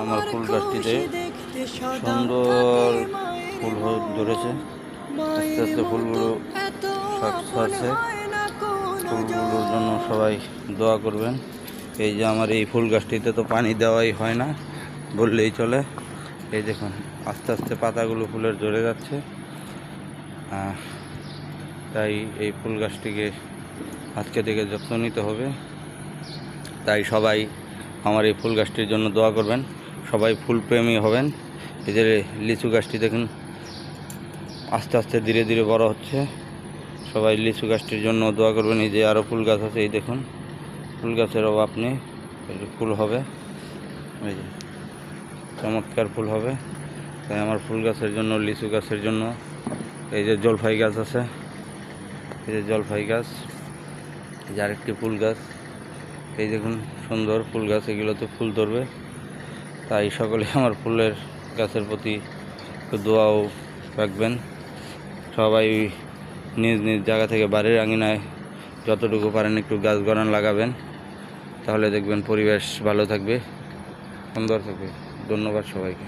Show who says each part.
Speaker 1: আমার ফুল গাছটিতে সুন্দর ফুল ধরেছে। আস্তে আস্তে ফুলগুলো ছাড়ছে। ফুলগুলোর জন্য সবাই দোয়া করবেন। এই যে আমার এই ফুল গাছটিতে তো পানি দেওয়াই হয় না বললেই চলে। এই দেখুন আস্তে আস্তে পাতাগুলো ফুলের ঝরে যাচ্ছে। তাই এই ফুল গাছটিকে আজকে থেকে যত্ন নিতে হবে। তাই সবাই আমার এই ফুল গাছটির জন্য দোয়া করবেন। সবাই ফুলপ্রেমী হবেন। এই যে লিচু গাছটি দেখুন আস্তে আস্তে ধীরে ধীরে বড় হচ্ছে। সবাই লিচু গাছটির জন্য দোয়া করবেন। এই যে আরও ফুল গাছ আছে, এই দেখুন ফুল গাছের অভাব নেই, ফুল হবে। এই যে চমৎকার ফুল হবে। তাই আমার ফুল গাছের জন্য, লিচু গাছের জন্য, এই যে জলফাই গাছ আছে, এই যে জলফাই গাছ, এই যে আরেকটি ফুল গাছ, এই দেখুন সুন্দর ফুল গাছ, এগুলোতে ফুল ধরবে। তাই সকলে আমার ফুলের গাছের প্রতি একটু দোয়াও রাখবেন। সবাই নিজ নিজ জায়গা থেকে বাড়ির আঙিনায় যতটুকু পারেন একটু গাছ গড়ান লাগাবেন। তাহলে দেখবেন পরিবেশ ভালো থাকবে, সুন্দর থাকবে। ধন্যবাদ সবাইকে।